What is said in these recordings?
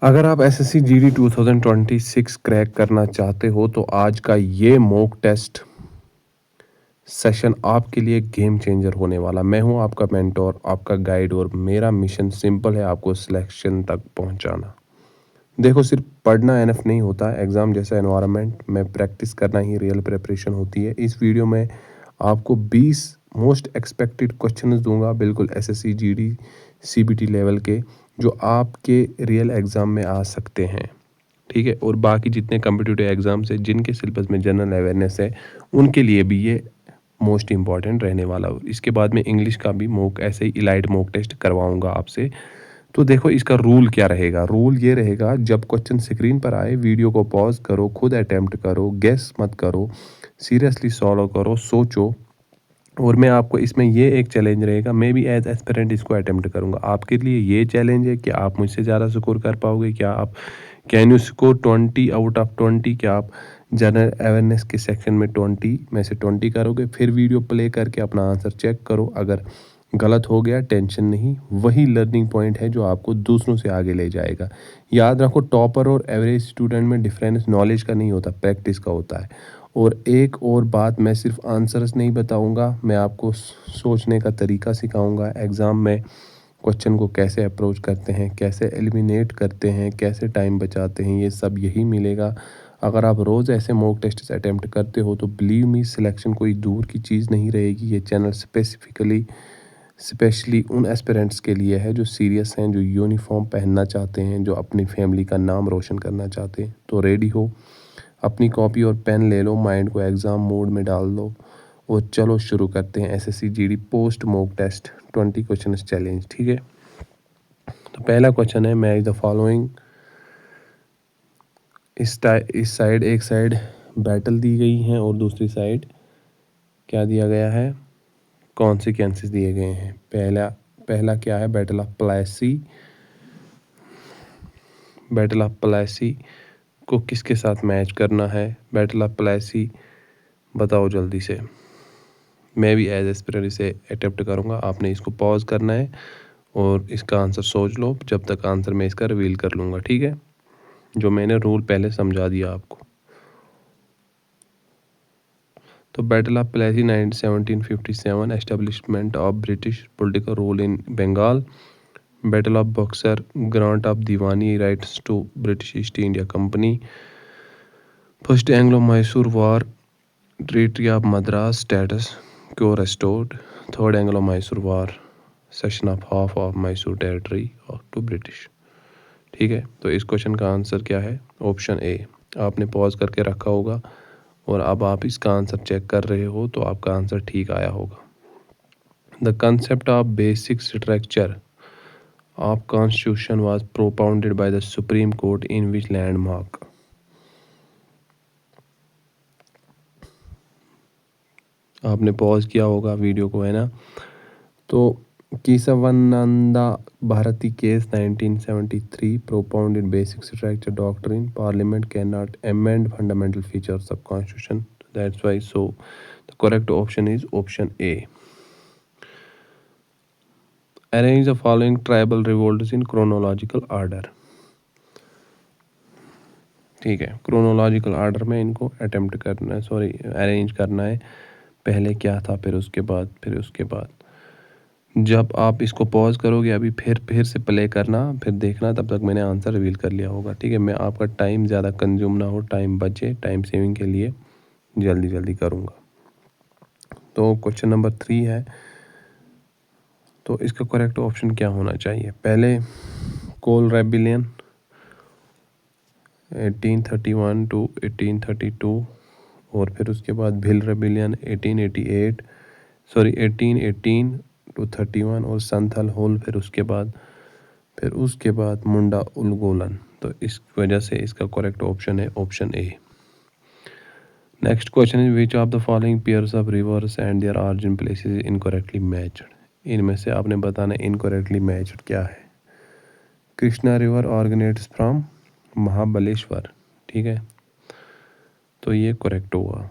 अगर आप SSC GD 2026 crack करना चाहते हो तो आज का ये मॉक टेस्ट सेशन आपके लिए गेम चेंजर होने वाला। मैं हूं आपका मेंटोर, आपका गाइड और मेरा मिशन सिंपल है, आपको सिलेक्शन तक पहुंचाना। देखो, सिर्फ पढ़ना एनफ नहीं होता, एग्ज़ाम जैसा एनवायरनमेंट में प्रैक्टिस करना ही रियल प्रिपरेशन होती है। इस वीडियो में आपको 20 मोस्ट एक्सपेक्टेड क्वेश्चंस दूंगा, बिल्कुल एसएससी जीडी सीबीटी लेवल के, जो आपके रियल एग्ज़ाम में आ सकते हैं। ठीक है, और बाकी जितने कम्पिटिटिव एग्ज़ाम्स है जिनके सिलेबस में जनरल अवेयरनेस है उनके लिए भी ये मोस्ट इंपॉर्टेंट रहने वाला। इसके बाद में इंग्लिश का भी मॉक, ऐसे ही इलाइट मॉक टेस्ट करवाऊंगा आपसे। तो देखो, इसका रूल क्या रहेगा। रूल ये रहेगा, जब क्वेश्चन स्क्रीन पर आए वीडियो को पॉज करो, खुद अटेम्प्ट करो, गेस मत करो, सीरियसली सॉल्व करो, सोचो। और मैं आपको इसमें ये एक चैलेंज रहेगा, मैं भी एज एस्पिरेंट इसको अटेम्प्ट करूंगा। आपके लिए ये चैलेंज है कि आप मुझसे ज़्यादा स्कोर कर पाओगे क्या। आप can you score 20 out of 20, क्या आप जनरल अवेयरनेस के सेक्शन में 20 में से 20 करोगे। फिर वीडियो प्ले करके अपना आंसर चेक करो, अगर गलत हो गया टेंशन नहीं, वही लर्निंग पॉइंट है जो आपको दूसरों से आगे ले जाएगा। याद रखो, टॉपर और एवरेज स्टूडेंट में डिफरेंस नॉलेज का नहीं होता, प्रैक्टिस का होता है। और एक और बात, मैं सिर्फ आंसर्स नहीं बताऊंगा, मैं आपको सोचने का तरीका सिखाऊंगा। एग्ज़ाम में क्वेश्चन को कैसे अप्रोच करते हैं, कैसे एलिमिनेट करते हैं, कैसे टाइम बचाते हैं, ये सब यही मिलेगा। अगर आप रोज़ ऐसे मॉक टेस्ट अटेम्प्ट करते हो तो बिलीव मी, सिलेक्शन कोई दूर की चीज़ नहीं रहेगी। ये चैनल स्पेशली उन एस्पिरेंट्स के लिए है जो सीरियस हैं, जो यूनिफॉर्म पहनना चाहते हैं, जो अपनी फैमिली का नाम रोशन करना चाहते हैं। तो रेडी हो, अपनी कॉपी और पेन ले लो, माइंड को एग्ज़ाम मोड में डाल लो और चलो शुरू करते हैं SSC GD post mock test 20 question challenge. ठीक है, तो पहला क्वेश्चन है, मैच द फॉलोइंग। इस साइड, एक साइड बैटल दी गई हैं और दूसरी साइड क्या दिया गया है, कॉन्सिक्वेंसेस दिए गए हैं। पहला क्या है, battle of Plassey. Battle of Plassey को किसके साथ मैच करना है। बैटल ऑफ प्लासी बताओ जल्दी से। मैं भी एज एस्पिरेंट इसे अटेम्प्ट करूँगा, आपने इसको पॉज करना है और इसका आंसर सोच लो, जब तक आंसर मैं इसका रिवील कर लूँगा। ठीक है, जो मैंने रूल पहले समझा दिया आपको। तो battle of Plassey 1757, establishment of British political rule in Bengal. Battle of Buxar, grant of Diwani rights to British East India company. First Anglo Mysore war, treaty of Madras, status quo restored. Third Anglo Mysore war, cession of half of Mysore territory to British. ठीक है, तो इस question का answer क्या है, option ए। आपने pause करके रखा होगा और अब आप इसका आंसर चेक कर रहे हो, तो आपका आंसर ठीक आया होगा। The concept of basic structure of constitution was propounded by the supreme court in which landmark. आपने पॉज किया होगा वीडियो को, है ना। तो Kesavananda Bharati case 1973 propounded basic structure doctrine, parliament can not amend fundamental features of constitution, that's why, so the correct option is option A. Arrange the following tribal revolts in chronological order। ठीक है, chronological order में इनको attempt करना है, sorry arrange करना है। पहले क्या था, फिर उसके बाद, फिर उसके बाद। जब आप इसको पॉज करोगे अभी, फिर से प्ले करना, फिर देखना, तब तक मैंने आंसर रिवील कर लिया होगा। ठीक है, मैं आपका टाइम ज़्यादा कंज्यूम ना हो, टाइम बचे, टाइम सेविंग के लिए जल्दी जल्दी करूँगा। तो क्वेश्चन नंबर 3 है, तो इसका करेक्ट ऑप्शन क्या होना चाहिए। पहले कोल रेबिलियन 1831 टू 1832, और फिर उसके बाद भिल रेबिलियन 1888, सॉरी 1818 टू 31, और संथल होल फिर उसके बाद मुंडा उलगोलन। तो इस वजह से इसका करेक्ट ऑप्शन है option A. Next question is which of the following pairs of rivers and their origin places incorrectly matched. इनमें से आपने बताना इनकरेक्टली मैच्ड क्या है। Krishna river originates from Mahabaleshwar. ठीक है, तो ये करेक्ट हुआ।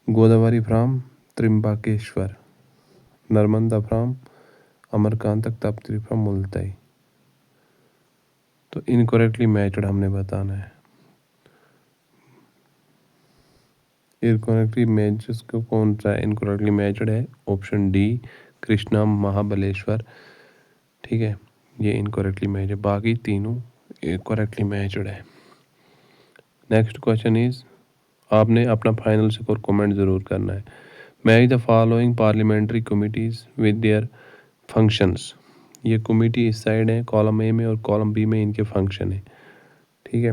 Godavari from Trimbakeshwar. Narmada from Amarkantak, Tapti from Multai. तो इनकरेक्टली मैच्ड हमने बताना है। इनकरेक्टली मैच को कौन सा इनकरेक्टली मैच्ड है? Option D Krishna Mahabaleshwar. ठीक है, ये इनकरेक्टली मैच है, बाकी तीनों करेक्टली मैच्ड है। नेक्स्ट क्वेश्चन इज, आपने अपना फाइनल स्कोर कमेंट ज़रूर करना है। Match the following parliamentary committees with their functions. ये कमेटी इस साइड है कॉलम ए में और कॉलम बी में इनके फंक्शन है। ठीक है,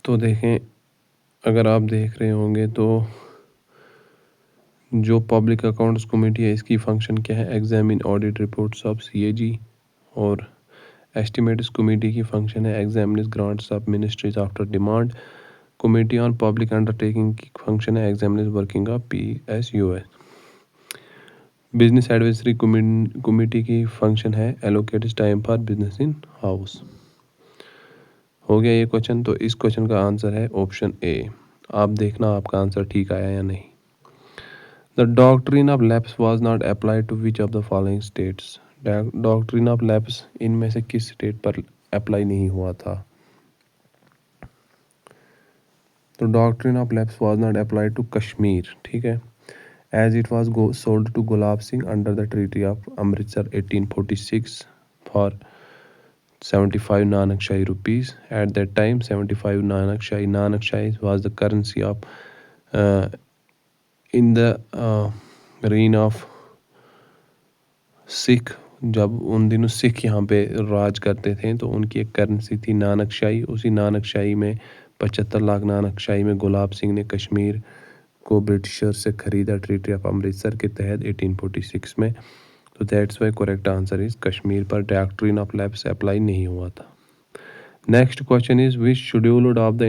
तो देखें, अगर आप देख रहे होंगे तो जो पब्लिक अकाउंट्स कमेटी है इसकी फ़ंक्शन क्या है? Examine audit reports of CAG. और एस्टिमेट्स कमेटी की फ़ंक्शन है examine grants of ministries after demand. Committee on public undertaking की फंक्शन है examine working of PSUS। Business advisory committee की फंक्शन है allocate time for business in house. हो गया ये क्वेश्चन। तो इस क्वेश्चन का आंसर है ऑप्शन ए। आप देखना आपका आंसर ठीक आया या नहीं। The doctrine of lapse was not applied to which of the following states. Doctrine of lapse इनमें से किस स्टेट पर अप्लाई नहीं हुआ था? तो doctrine of lapse was not applied to Kashmir. ठीक है, as it was sold to Gulab Singh under the treaty of Amritsar 1846 for 75 Nanak-Shahi rupees. At that time, 75 Nanak-Shahi was the currency of in the reign of Sikh. जब उन दिनों सिख यहाँ पे राज करते थे तो उनकी एक करेंसी थी नानकशाही। उसी नानकशाही में 75 लाख नानकशाही में गुलाब सिंह ने कश्मीर को ब्रिटिशर से खरीदा ट्रीटी ऑफ अमृतसर के तहत 1846 में। तो that's why correct answer is Kashmir पर डॉक्ट्रिन ऑफ लैप्स अप्लाई नहीं हुआ था। Next question is which schedule of the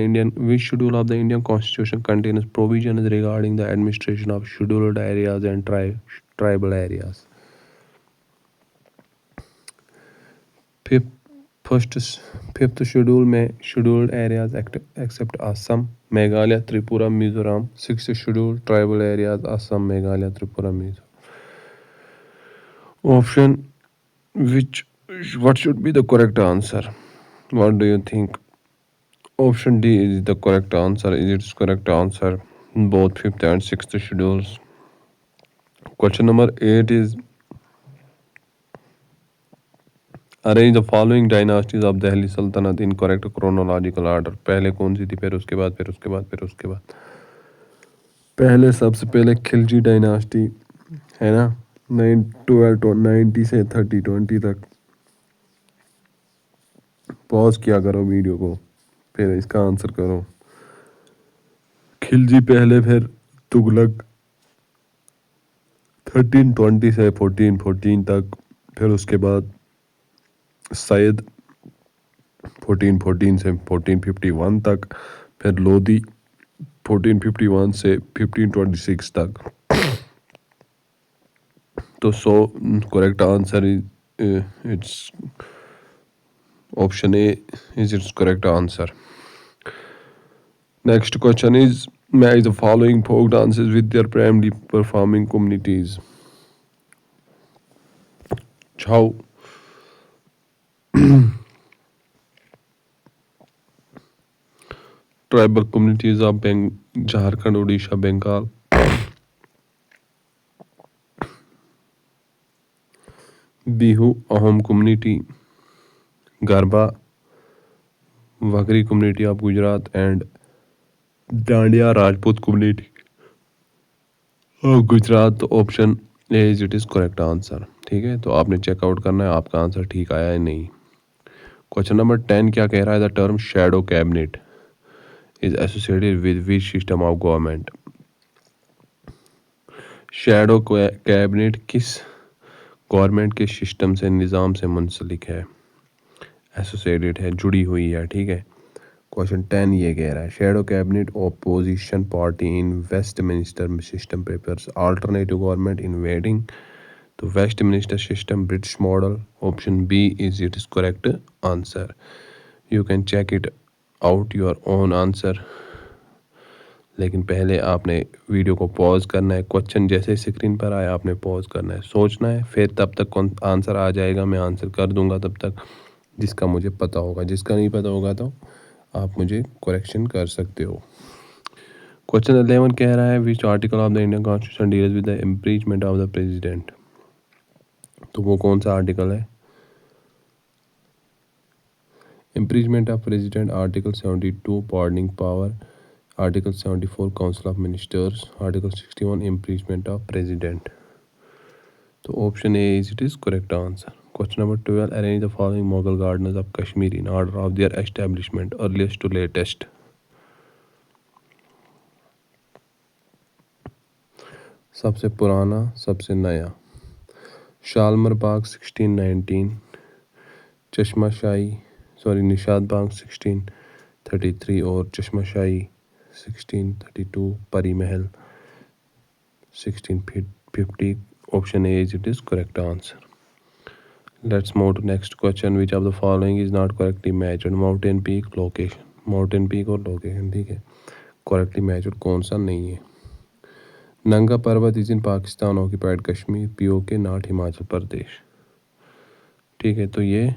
Indian Constitution contains provisions regarding the administration of scheduled areas and tribal areas? Fifth schedule में scheduled areas except Assam Meghalaya Tripura Mizoram. Sixth schedule tribal areas Assam Meghalaya Tripura Mizoram. Option which what should be the correct answer? What do you think? Option D is the correct answer. Is it correct answer? Both fifth and sixth schedules. Question number 8 is, arrange the following dynasties of Delhi Sultanate in correct chronological order. पहले कौन सी थी, फिर उसके बाद, फिर उसके बाद, फिर उसके बाद। पहले सबसे पहले खिलजी डायनास्टी है ना, 1290 से 3020 तक। पॉज किया करो वीडियो को, फिर इसका आंसर करो। खिलजी पहले, फिर तुगलक 1320 से 1414 तक, फिर उसके बाद सैयद 1414 से 1451 तक, फिर लोधी 1451 से 1526 तक। तो correct answer is it's option A is it's correct answer. Next question is, match the following folk dances with their primary performing communities. Chhau, tribal communities of Jharkhand Orissa Bengal. Bihu Ahom community, Garba Vagri community of Gujarat and Dandiya Rajput community of Gujarat. Option A is it is correct answer. ठीक है, तो आपने checkout करना है आपका answer ठीक आया है नहीं। क्वेश्चन नंबर 10 क्या कह रहा है? The term shadow cabinet is associated with which system of government. Shadow cabinet किस गवर्नमेंट के सिस्टम से, निज़ाम से मुंसलिक है, एसोसिएटेड है, जुड़ी हुई है। ठीक है, क्वेश्चन 10 ये कह रहा है shadow cabinet opposition party in Westminster system papers alternative government in waiting. तो Westminster system British model. Option B is it is correct answer. You can check it out your own answer. लेकिन पहले आपने video को pause करना है। Question जैसे screen पर आया आपने पॉज करना है, सोचना है, फिर तब तक कौन आंसर आ जाएगा, मैं आंसर कर दूंगा तब तक, जिसका मुझे पता होगा। जिसका नहीं पता होगा तो आप मुझे करेक्शन कर सकते हो। क्वेश्चन 11 कह रहा है which article of the Indian constitution deals with the impeachment of the president. तो वो कौन सा आर्टिकल है? Impeachment of president, article 72 pardoning power, article 74 council of ministers, article 61 impeachment of president. तो option A is it is correct answer. Question number 12 arrange the following Mughal gardens of Kashmir in order of their establishment earliest to latest. सबसे पुराना सबसे नया। शालमर बाग 1619, चश्मा शाही निशात बाग 1633 और चश्मा शाही 1632, Pari Mahal 1650। Option A is it is correct answer. Let's move to next question which of the following is not correctly matched. Mountain peak, location. Mountain peak और location, ठीक है, करेक्टली मैच्ड कौन सा नहीं है? Nanga Parbat is in Pakistan occupied Kashmir, PoK not Himachal Pradesh. ठीक है, तो ये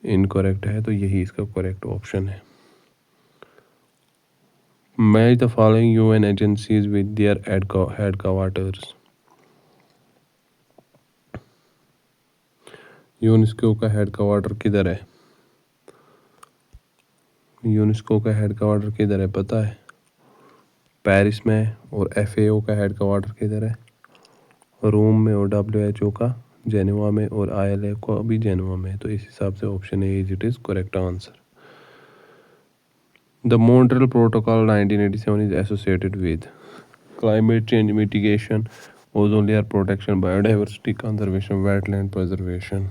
इनकरेक्ट है, तो यही इसका करेक्ट ऑप्शन है। Match the following UN agencies with their headquarters. UNESCO का हेडक्वार्टर किधर है? यूनेस्को का हेडक्वार्टर किधर है पता है? पेरिस में। और एफएओ का हेडक्वार्टर किधर है? रोम में। और डब्ल्यूएचओ का जेनेवा में, और आईएलए का भी जेनेवा में। तो इस हिसाब से option A is it is correct answer. The Montreal protocol 1987 is associated with climate change mitigation, ozone layer protection, biodiversity conservation, wetland preservation.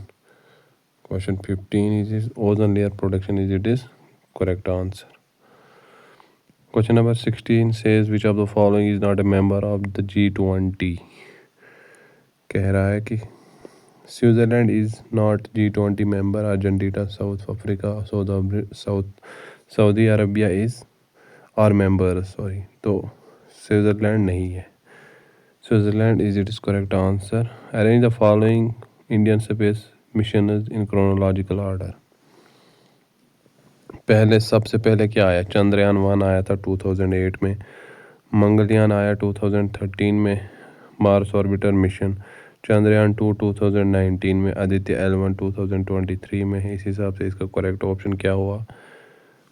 Question 15 is ozone layer protection is it is correct answer. Question number 16 says which of the following is not a member of the G20। कह रहा है कि Switzerland is not G20 member, Argentina, South Africa, Saudi Arabia is are member, sorry, तो Switzerland नहीं है। Switzerland is it is correct answer. Arrange the following Indian space missions in chronological order. सबसे पहले क्या आया? चंद्रयान 1 आया था 2008 में, मंगलयान आया 2013 में, मार्स ऑर्बिटर मिशन, चंद्रयान 2 2019 में, आदित्य L1 2023 में है। इस हिसाब से इसका करेक्ट ऑप्शन क्या हुआ?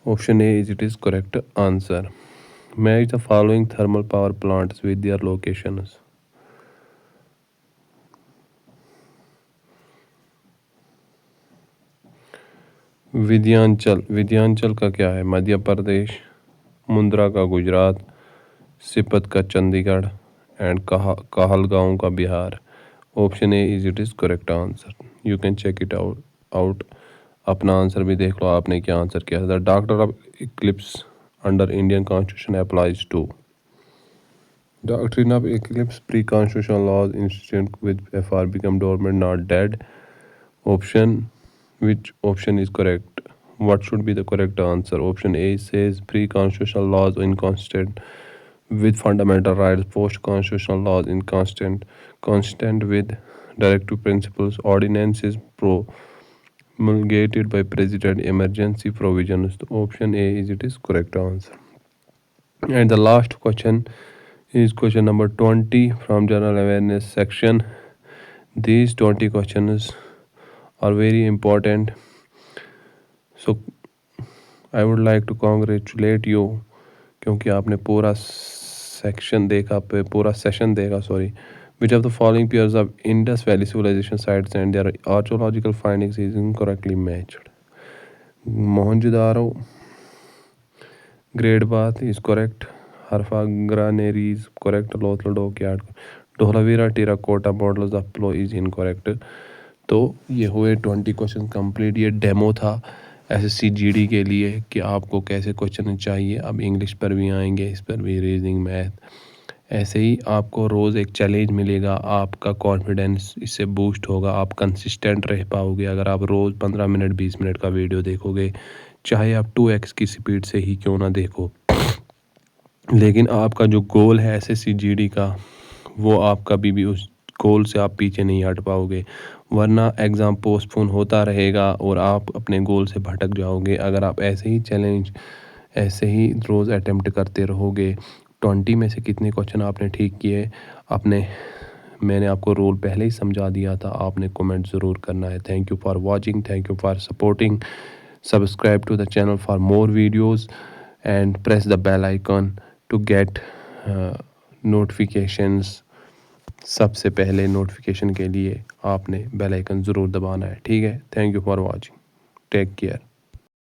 Option A is it is correct answer. Match the following thermal power plants with their locations. Vindhyachal का क्या है? मध्य प्रदेश, मुंद्रा का गुजरात, सिपत का चंडीगढ़ एंड कहलगांव का बिहार। Option A is it is correct answer. You can check it out. अपना आंसर भी देख लो आपने क्या आंसर किया था। Doctor of eclipse under Indian constitution applies to. Doctrine of eclipse pre-constitutional laws instituted with FR become dormant not dead. Which option is correct? What should be the correct answer? Option A says pre-constitutional laws inconsistent with fundamental rights, post-constitutional laws consistent with directive principles, ordinances promulgated by president, emergency provisions. So option A is it is correct answer. And the last question is question number 20 from general awareness section. These 20 questions are very important, so I would like to congratulate you क्योंकि आपने पूरा session देखा sorry. Which of the following pairs of Indus Valley civilization sites and their archaeological findings is incorrectly matched? Mohenjo-daro, Great Bath is correct. Harappa granary is correct. Lothal dockyard, Dholavira terracotta models of Plo is incorrect. तो ये हुए 20 question complete. ये demo था SSC GD के लिए कि आपको कैसे क्वेश्चन चाहिए। अब इंग्लिश पर भी आएंगे, इस पर भी, रीजनिंग, मैथ, ऐसे ही आपको रोज़ एक चैलेंज मिलेगा। आपका कॉन्फिडेंस इससे बूस्ट होगा, आप कंसिस्टेंट रह पाओगे अगर आप रोज़ 15 मिनट 20 मिनट का वीडियो देखोगे, चाहे आप 2x की स्पीड से ही क्यों ना देखो। लेकिन आपका जो गोल है एसएससी जीडी का, वो आप कभी भी उस गोल से आप पीछे नहीं हट पाओगे, वरना एग्ज़ाम पोस्टपोन होता रहेगा और आप अपने गोल से भटक जाओगे। अगर आप ऐसे ही चैलेंज ऐसे ही रोज़ अटेम्प्ट करते रहोगे। 20 में से कितने क्वेश्चन आपने ठीक किए, आपने मैंने आपको रूल पहले ही समझा दिया था, आपने कमेंट ज़रूर करना है। Thank you for watching, thank you for supporting, subscribe to the channel for more videos and press the bell icon to get notifications. सबसे पहले नोटिफिकेशन के लिए आपने बेल आइकन ज़रूर दबाना है, ठीक है। Thank you for watching, take care.